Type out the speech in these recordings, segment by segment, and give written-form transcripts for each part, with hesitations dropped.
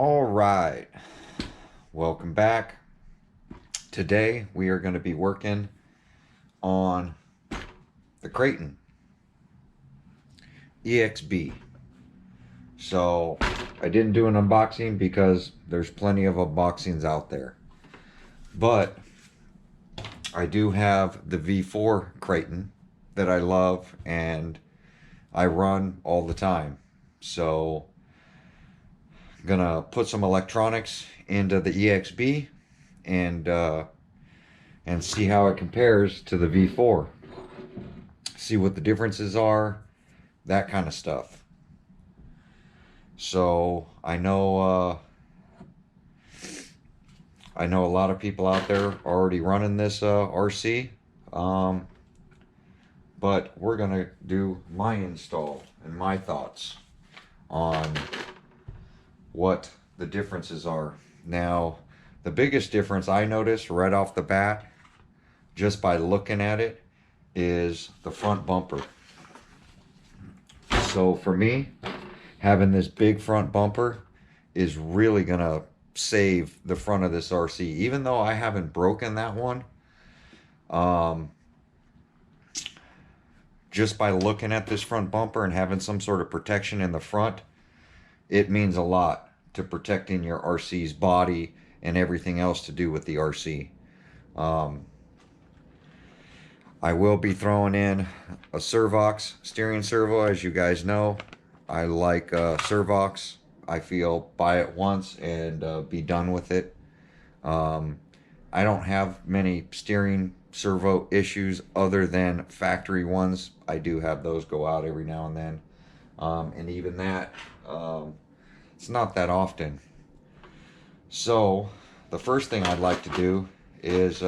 All right, welcome back. Today we are going to be working on the Kraton EXB. So I didn't do an unboxing because there's plenty of unboxings out there, but I do have the V4 Kraton that I love and I run all the time. So I'm gonna put some electronics into the EXB and see how it compares to the V4. See what the differences are, that kind of stuff. So I know a lot of people out there are already running this RC, but we're gonna do my install and my thoughts on what the differences are. Now, the biggest difference I noticed right off the bat, just by looking at it, is the front bumper. So for me, having this big front bumper is really gonna save the front of this RC. Even though I haven't broken that one, just by looking at this front bumper and having some sort of protection in the front, it means a lot to protecting your RC's body and everything else to do with the RC. I will be throwing in a Servox steering servo. As you guys know, I like Servox. I feel buy it once and be done with it. I don't have many steering servo issues other than factory ones. I do have those go out every now and then. And even that, it's not that often. So the first thing I'd like to do is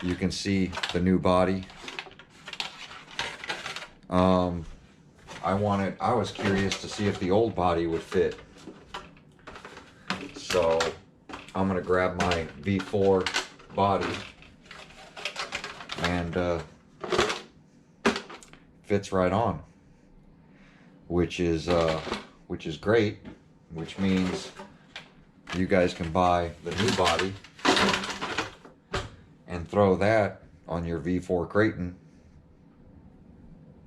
you can see the new body. I was curious to see if the old body would fit. So I'm gonna grab my V4 body and fits right on, which is great, which means you guys can buy the new body and throw that on your V4 Kraton,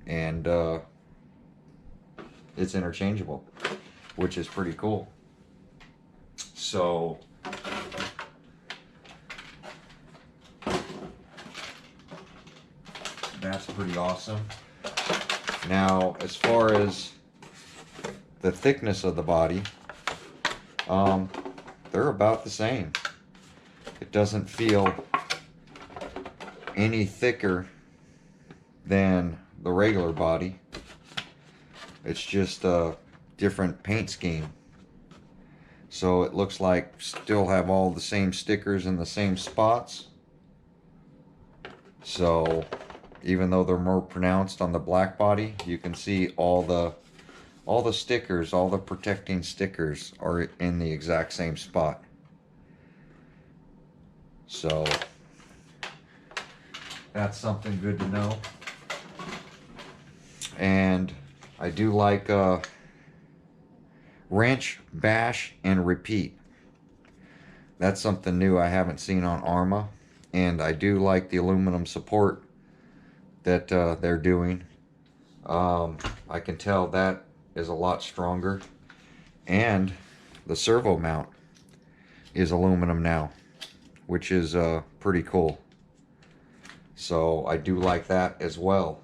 and it's interchangeable, which is pretty cool. So that's pretty awesome. Now, as far as the thickness of the body, they're about the same. It doesn't feel any thicker than the regular body. It's just a different paint scheme. So it looks like still have all the same stickers in the same spots. So even though they're more pronounced on the black body, you can see all the stickers, all the protecting stickers are in the exact same spot. So that's something good to know. And I do like wrench, bash, and repeat. That's something new I haven't seen on Arrma. And I do like the aluminum support that they're doing. I can tell that is a lot stronger. And the servo mount is aluminum now, which is pretty cool. So I do like that as well.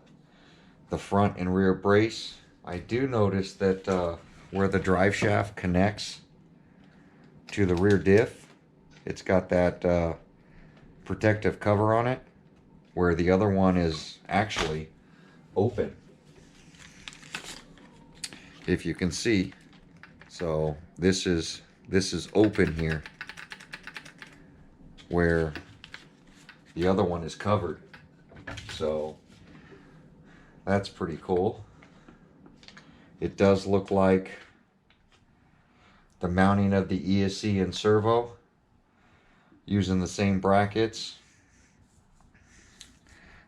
The front and rear brace, I do notice that where the drive shaft connects to the rear diff, it's got that protective cover on it, where the other one is actually open, if you can see. So this is open here, where the other one is covered. So that's pretty cool. It does look like the mounting of the ESC and servo using the same brackets,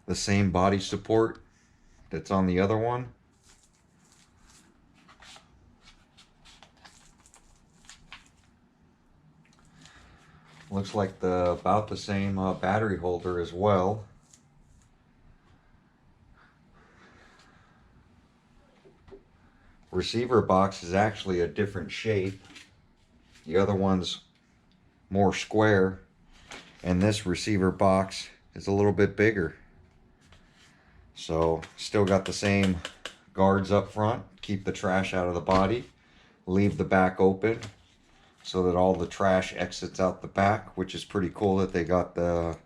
the same body support that's on the other one. Looks like about the same battery holder as well. Receiver box is actually a different shape. The other one's more square, and this receiver box is a little bit bigger. So still got the same guards up front, keep the trash out of the body, leave the back open so that all the trash exits out the back, which is pretty cool that they got the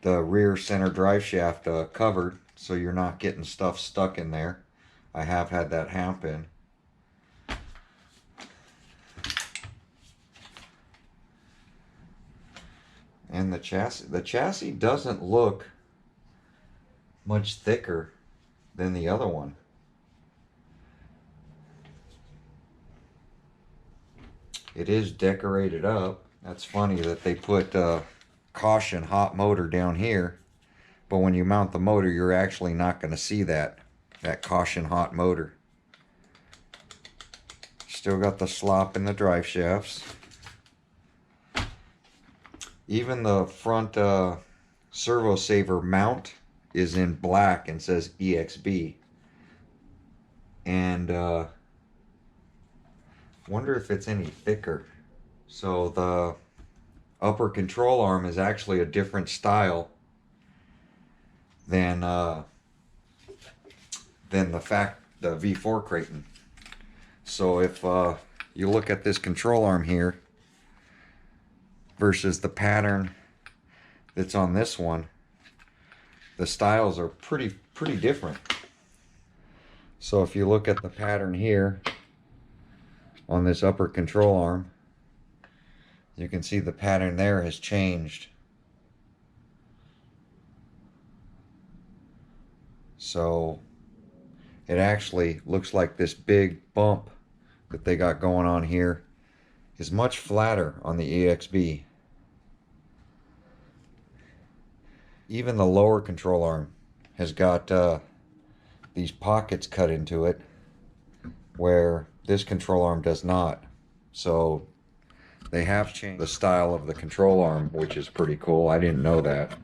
rear center drive shaft covered so you're not getting stuff stuck in there. I have had that happen. And the chassis doesn't look much thicker than the other one. It is decorated up. That's funny that they put caution hot motor down here, but when you mount the motor, you're actually not going to see that caution hot motor. Still got the slop in the drive shafts. Even the front servo saver mount is in black and says EXB. And wonder if it's any thicker. So the upper control arm is actually a different style than the V4 Kraton. So if you look at this control arm here versus the pattern that's on this one, the styles are pretty different. So if you look at the pattern here on this upper control arm, you can see the pattern there has changed. So it actually looks like this big bump that they got going on here is much flatter on the EXB. Even the lower control arm has got these pockets cut into it where this control arm does not. So they have changed the style of the control arm, which is pretty cool. I didn't know that.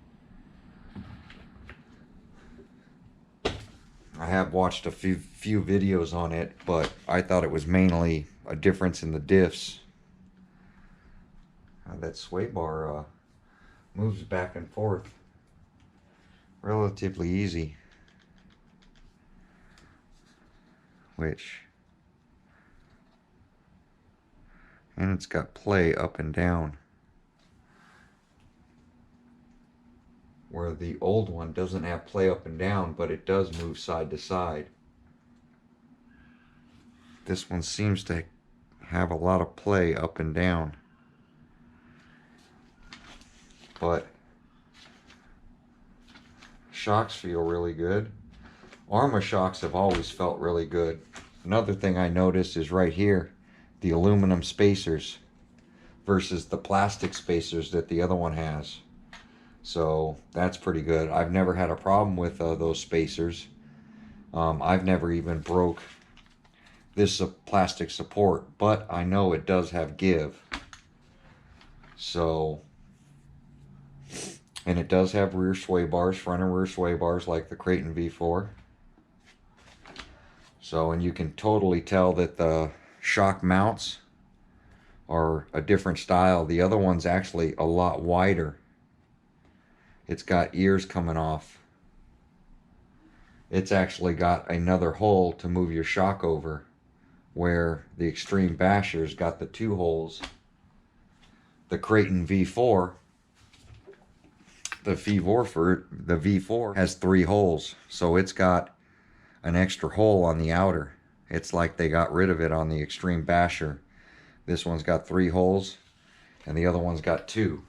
I have watched a few videos on it, but I thought it was mainly a difference in the diffs. That sway bar moves back and forth relatively easy, and it's got play up and down, where the old one doesn't have play up and down, but it does move side to side. This one seems to have a lot of play up and down, but shocks feel really good. Arrma shocks have always felt really good. Another thing I noticed is right here, the aluminum spacers versus the plastic spacers that the other one has. So that's pretty good. I've never had a problem with those spacers. I've never even broke this plastic support, but I know it does have give. So, and it does have rear sway bars, front and rear sway bars like the Kraton V4. So, and you can totally tell that the shock mounts are a different style. The other one's actually a lot wider. It's got ears coming off. It's actually got another hole to move your shock over, where the Extreme Basher's got the 2 holes. The Kraton V4, the V4 has 3 holes, so it's got an extra hole on the outer. It's like they got rid of it on the Extreme Basher. This one's got 3 holes, and the other one's got 2.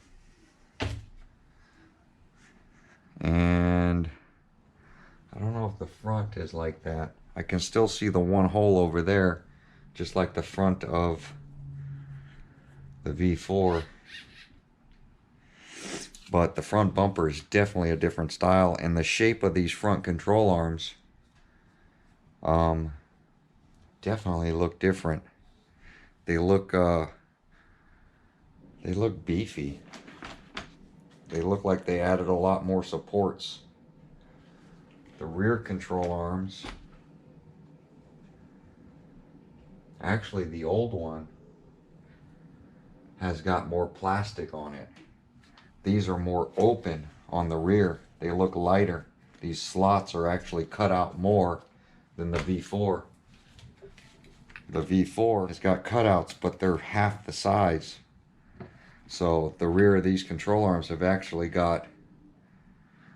And I don't know if the front is like that. I can still see the 1 hole over there, just like the front of the V4. But the front bumper is definitely a different style, and the shape of these front control arms definitely look different. They look They look beefy. They look like they added a lot more supports. The rear control arms, actually the old one has got more plastic on it. These are more open on the rear. They look lighter. These slots are actually cut out more than the V4. The V4 has got cutouts, but they're half the size. So the rear of these control arms have actually got,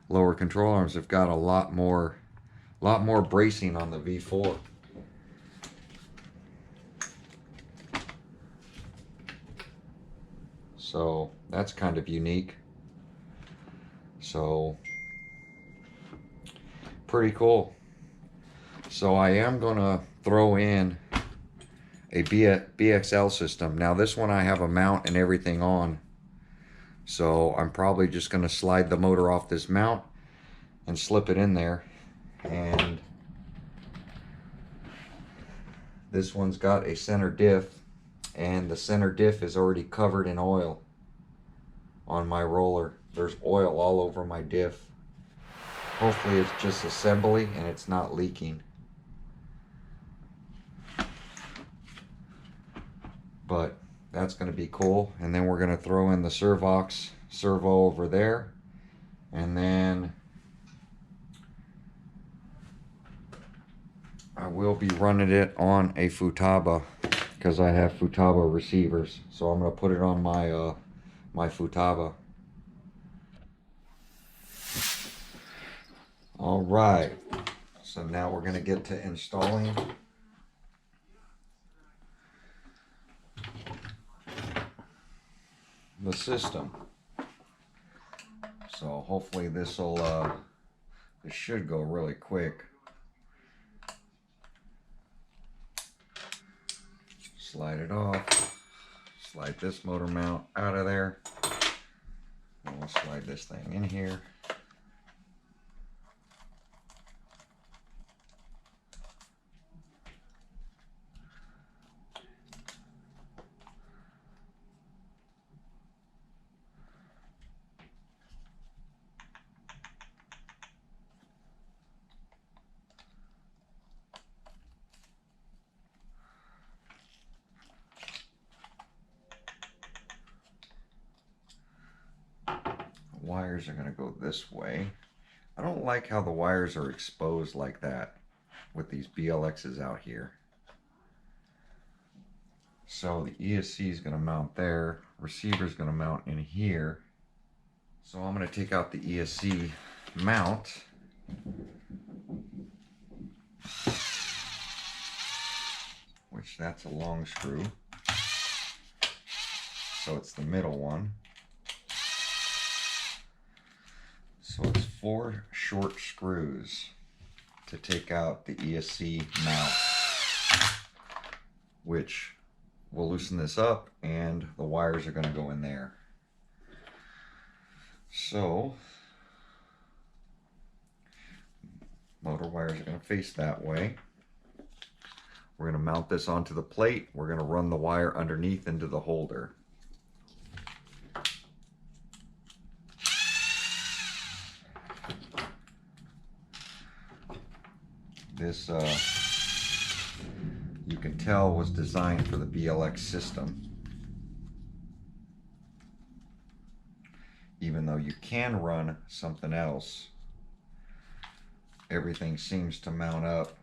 lower control arms have got a lot more bracing on the V4. So that's kind of unique. So pretty cool. So I am gonna throw in a BXL system. Now this one I have a mount and everything on. So I'm probably just gonna slide the motor off this mount and slip it in there. And this one's got a center diff, and the center diff is already covered in oil on my roller. There's oil all over my diff. Hopefully it's just assembly and it's not leaking. But that's going to be cool. And then we're going to throw in the Servox servo over there. And then I will be running it on a Futaba because I have Futaba receivers. So I'm going to put it on my my Futaba. All right. So now we're going to get to installing the system. So hopefully this should go really quick. Slide it off. Slide this motor mount out of there. And we'll slide this thing in here. Wires are going to go this way. I don't like how the wires are exposed like that with these BLXs out here. So the ESC is going to mount there. Receiver is going to mount in here. So I'm going to take out the ESC mount. Which that's a long screw. So it's the middle one. So it's 4 short screws to take out the ESC mount, which will loosen this up and the wires are going to go in there. So motor wires are going to face that way. We're going to mount this onto the plate. We're going to run the wire underneath into the holder. This, you can tell, was designed for the BLX system. Even though you can run something else, everything seems to mount up,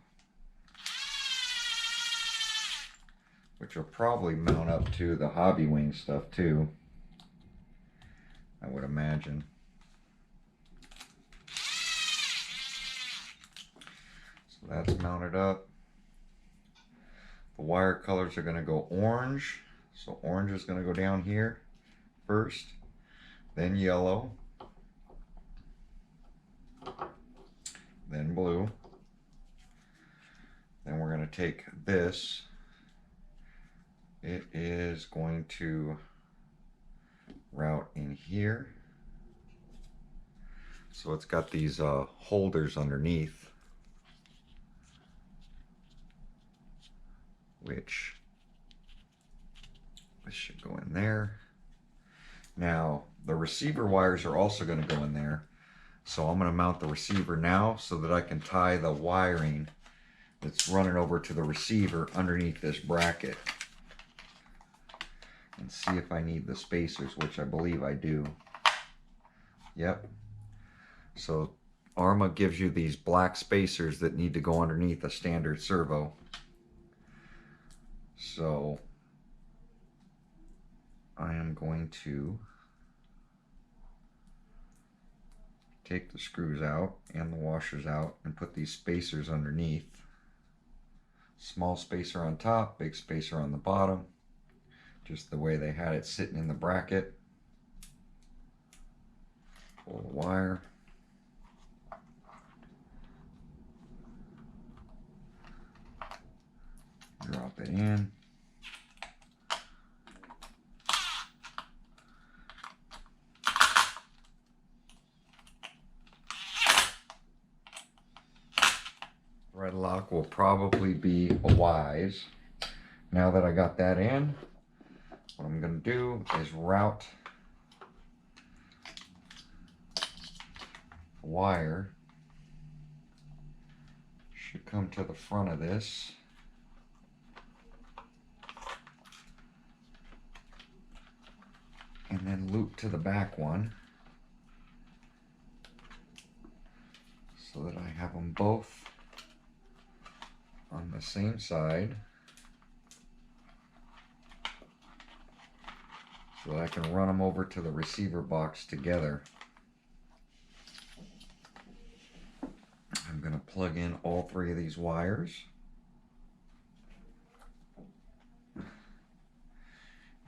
which will probably mount up to the Hobby Wing stuff too, I would imagine. So that's mounted up. The wire colors are going to go orange. So orange is going to go down here first, then yellow, then blue. Then we're going to take this. It is going to route in here. So it's got these holders underneath, which this should go in there. Now, the receiver wires are also going to go in there. So I'm going to mount the receiver now so that I can tie the wiring that's running over to the receiver underneath this bracket. And see if I need the spacers, which I believe I do. Yep. So Arrma gives you these black spacers that need to go underneath a standard servo. So I am going to take the screws out and the washers out and put these spacers underneath. Small spacer on top, big spacer on the bottom, just the way they had it sitting in the bracket. Pull the wire. Drop it in. Thread lock will probably be a wise. Now that I got that in, what I'm going to do is route the wire. Should come to the front of this. And then loop to the back one so that I have them both on the same side so that I can run them over to the receiver box together. I'm going to plug in all three of these wires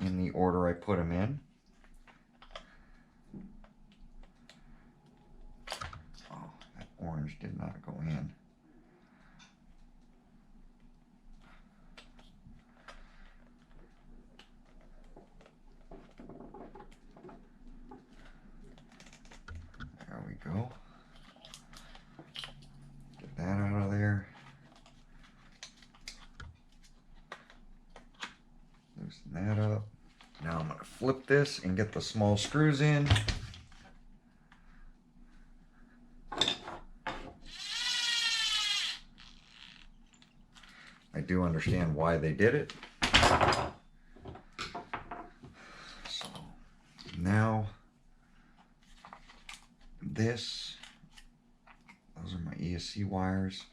in the order I put them in. Oh, that orange did not go in. There we go. Get that out of there. Loosen that up. Now I'm going to flip this and get the small screws in. I do understand why they did it. So now those are my ESC wires.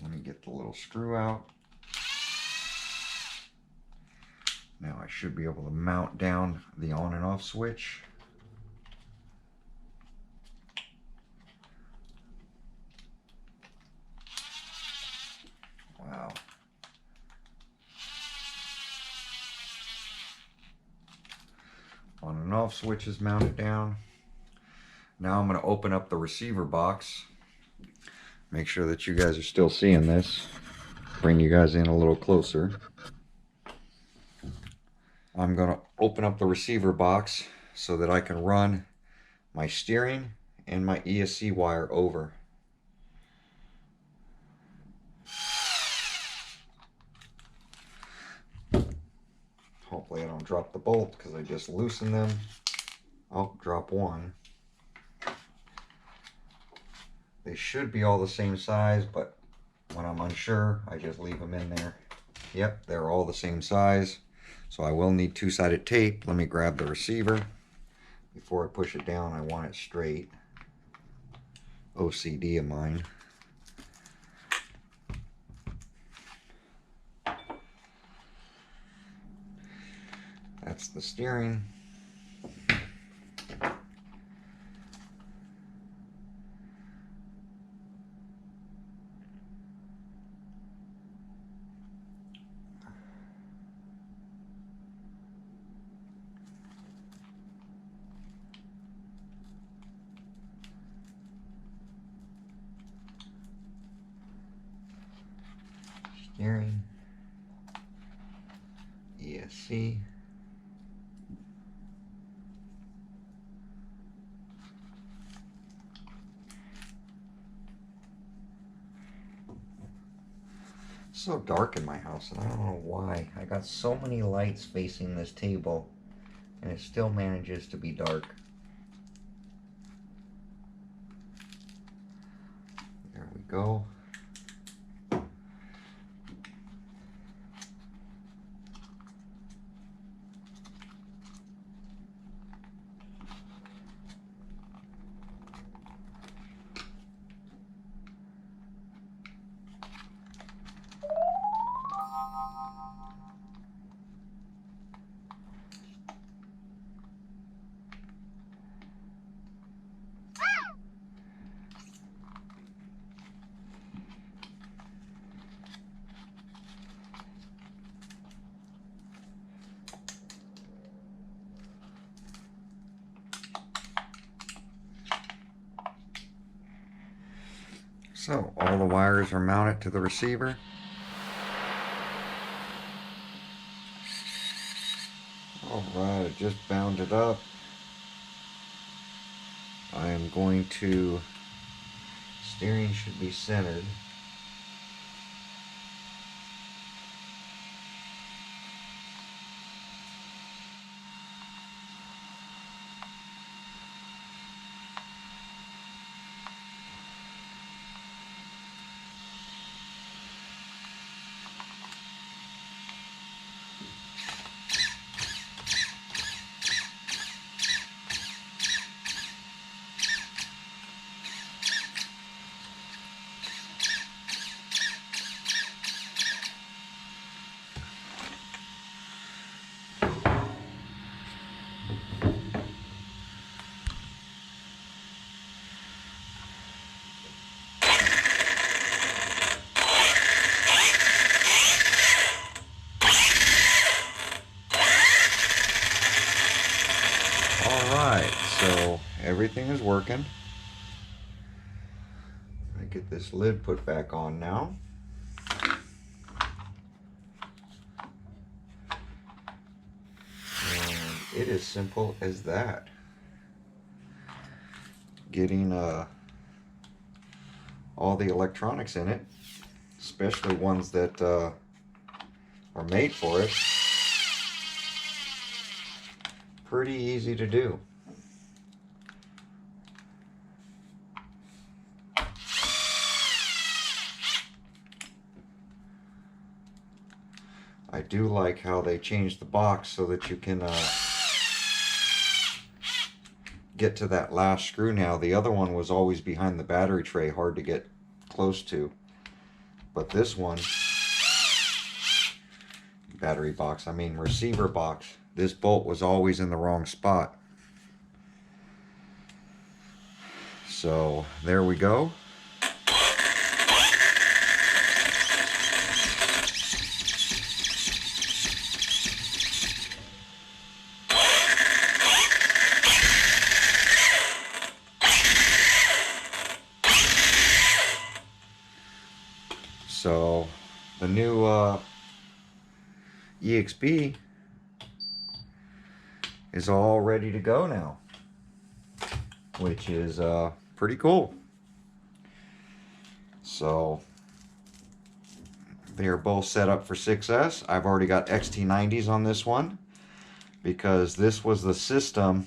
Let me get the little screw out. Now I should be able to mount down the on and off switch. Wow. On and off switch is mounted down. Now I'm going to open up the receiver box. Make sure that you guys are still seeing this. Bring you guys in a little closer. I'm going to open up the receiver box so that I can run my steering and my ESC wire over. Hopefully I don't drop the bolt because I just loosened them. Oh, drop one. They should be all the same size, but when I'm unsure, I just leave them in there. Yep, they're all the same size. So I will need two-sided tape. Let me grab the receiver. Before I push it down, I want it straight. OCD of mine. That's the steering. Steering, ESC, so dark in my house and I don't know why. I got so many lights facing this table and it still manages to be dark. There we go. So all the wires are mounted to the receiver. Alright, I just bound it up. I am going to, steering should be centered. Alright, so everything is working. I get this lid put back on now. And it is simple as that. Getting all the electronics in it, especially ones that are made for it, pretty easy to do. I do like how they changed the box so that you can get to that last screw now. The other one was always behind the battery tray, hard to get close to. But this one, receiver box, this bolt was always in the wrong spot. So there we go. So the new EXB is all ready to go now, which is pretty cool. So they are both set up for 6S. I've already got XT90s on this one because this was the system.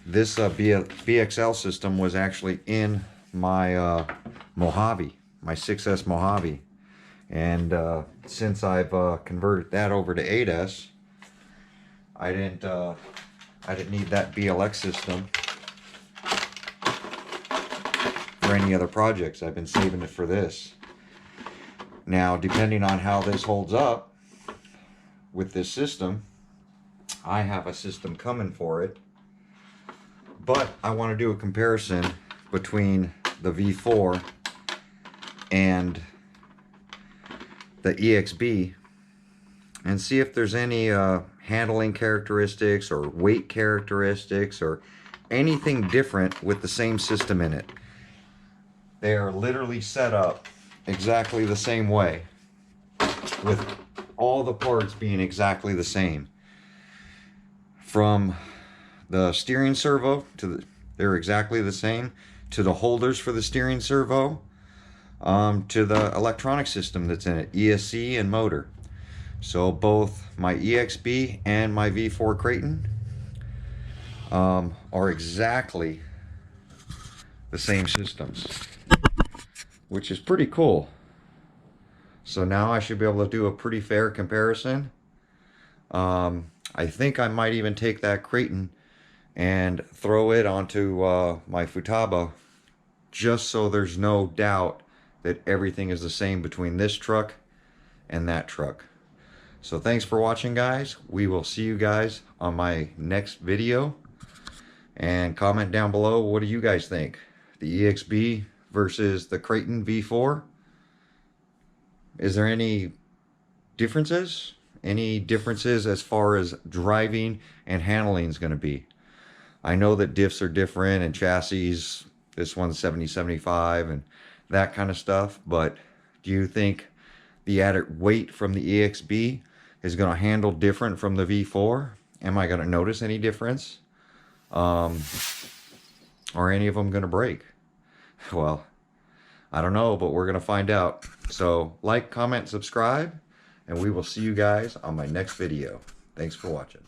This BXL system was actually in my Mojave, my 6S Mojave, and since I've converted that over to 8S, I didn't need that BLX system for any other projects. I've been saving it for this. Now, depending on how this holds up with this system, I have a system coming for it, but I want to do a comparison between the V4 and the EXB and see if there's any handling characteristics or weight characteristics or anything different with the same system in it. They are literally set up exactly the same way, with all the parts being exactly the same. From the steering servo they're exactly the same, to the holders for the steering servo, to the electronic system that's in it, ESC and motor. So both my EXB and my V4 Kraton are exactly the same systems, which is pretty cool. So now I should be able to do a pretty fair comparison. I think I might even take that Kraton and throw it onto my Futaba, just so there's no doubt that everything is the same between this truck and that truck. So thanks for watching, guys. We will see you guys on my next video. And comment down below, what do you guys think? The EXB versus the Kraton V4? Is there any differences? Any differences as far as driving and handling is going to be? I know that diffs are different and chassis, this one's 70-75 and that kind of stuff, but do you think the added weight from the EXB is going to handle different from the V4? Am I going to notice any difference? Are any of them going to break? Well, I don't know, but we're going to find out. So like, comment, subscribe, and we will see you guys on my next video. Thanks for watching.